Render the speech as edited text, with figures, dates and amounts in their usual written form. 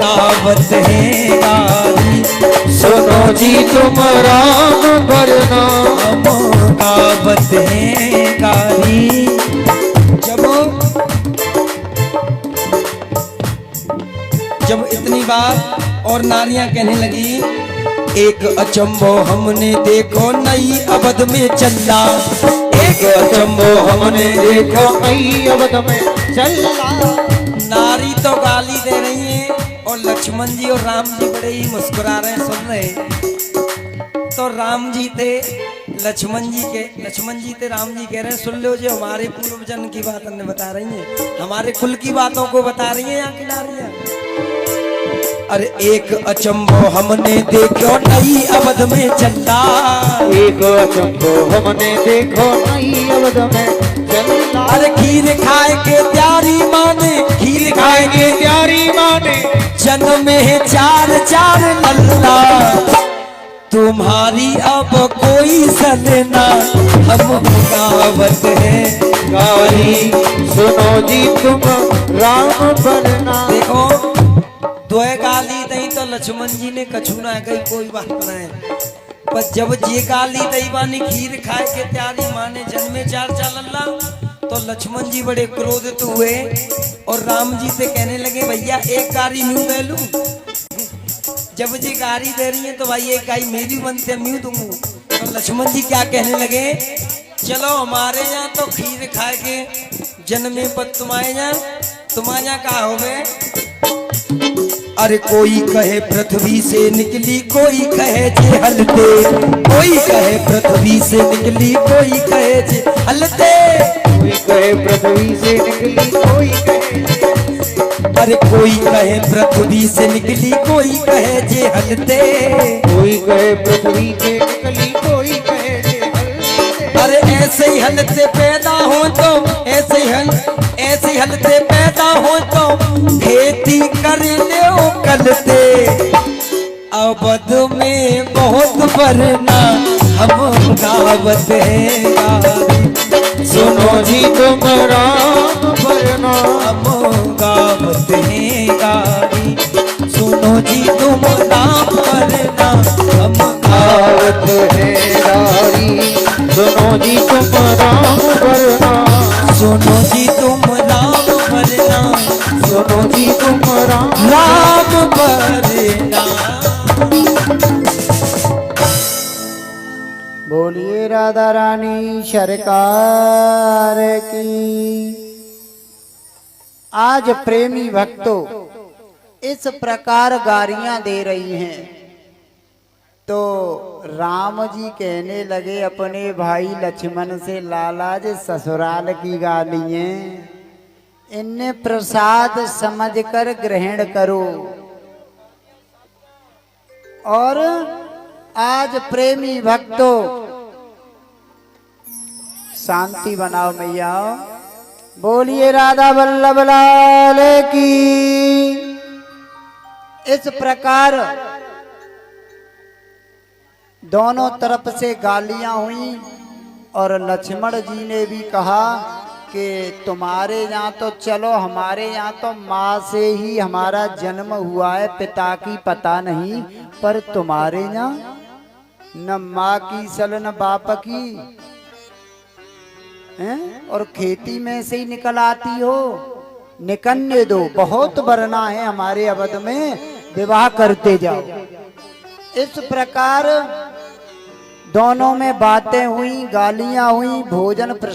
गावत है गारी। सुनो जी तुम राम भरना, हम गावत है गारी। जब इतनी बात और नारियां कहने लगी, एक अचंभो हमने देखो नई अवध में चला। एक अचंभो हमने देखो नई अवध में चला। नारी तो गाली दे रही है और लक्ष्मण जी और राम जी बड़े ही मुस्कुरा रहे हैं, सुन रहे। तो राम जी थे लक्ष्मण जी थे राम जी कह रहे हैं, सुन लो जो हमारे पूर्व जन्म की बात हमने बता रही है, हमारे कुल की बातों को बता रही है यहाँ की नारियां। अरे एक अचंभो हमने देखो नई अवध में चला। एक अचंभो हमने देखो नई अवध में चला। अरे खीर खाए के प्यारी माने, खीर खाए के प्यारी माने, जन्म में चार चार लल्ला। तुम्हारी अब कोई सलना, हम गावत है गारी। सुनो जी तुम राम भरना। देखो दोए गाली दई तो लक्ष्मण जी ने कछु ना कही, कोई बात ना है। पर जब ये गाली दई बानी खीर खाए के त्यारी माने जन्मे चार चार लल्ला, तो लक्ष्मण जी बड़े क्रोधित हुए और राम जी से कहने लगे, भैया एक गारी न्यू दे लूं। जब जी गारी दे रही है तो भाई एक गाय मेरी बनते म्यू दूंगा। तो लक्ष्मण जी क्या कहने लगे, चलो हमारे यहाँ तो खीर खाए के जन्मे पर तुम्हारे यहाँ का हो गए। अरे कोई कहे पृथ्वी से निकली, कोई कहे जे हलते, कोई कहे पृथ्वी से निकली, कोई कहे जे हलते, कोई कहे पृथ्वी से निकली, कोई कहे। अरे कोई कहे पृथ्वी से निकली, कोई कहे जे हलते, कोई कहे पृथ्वी से निकली, कोई कहे जे हलते। अरे ऐसे ही हलते पैदा हो तो, ऐसे ही हलते पैदा हो तो खेती कर ले कलते। अवध में बहुत वरना, हम गावत है गारी। सुनो जी तुम राम भरना, हम गावत है गारी। सुनो जी तुम राम भरना, हम गावत है गारी। सुनो जी तुम राम भरना, सुनो जी तुम राम भरना, सुनो जी तुम राम भरना। बोलिए राधा रानी सरकार की। आज प्रेमी भक्तों इस प्रकार गारियां दे रही हैं, तो राम जी कहने लगे अपने भाई लक्ष्मण से, लाला जी ससुराल की गालियां इन्हें प्रसाद समझकर ग्रहण करो। और आज प्रेमी भक्तों शांति बनाओ मैया। बोलिए राधा वल्लभ लाल की। इस प्रकार दोनों तरफ से गालियां हुई और लक्ष्मण जी ने भी कहा कि तुम्हारे यहाँ तो चलो, हमारे यहाँ तो माँ से ही हमारा जन्म हुआ है, पिता की पता नहीं, पर तुम्हारे यहाँ न माँ की सल न बाप की हैं, और खेती में से ही निकल आती हो, निकलने दो, बहुत वरना है हमारे अवध में, विवाह करते जाओ। इस प्रकार दोनों में बातें हुई, गालियां हुई, भोजन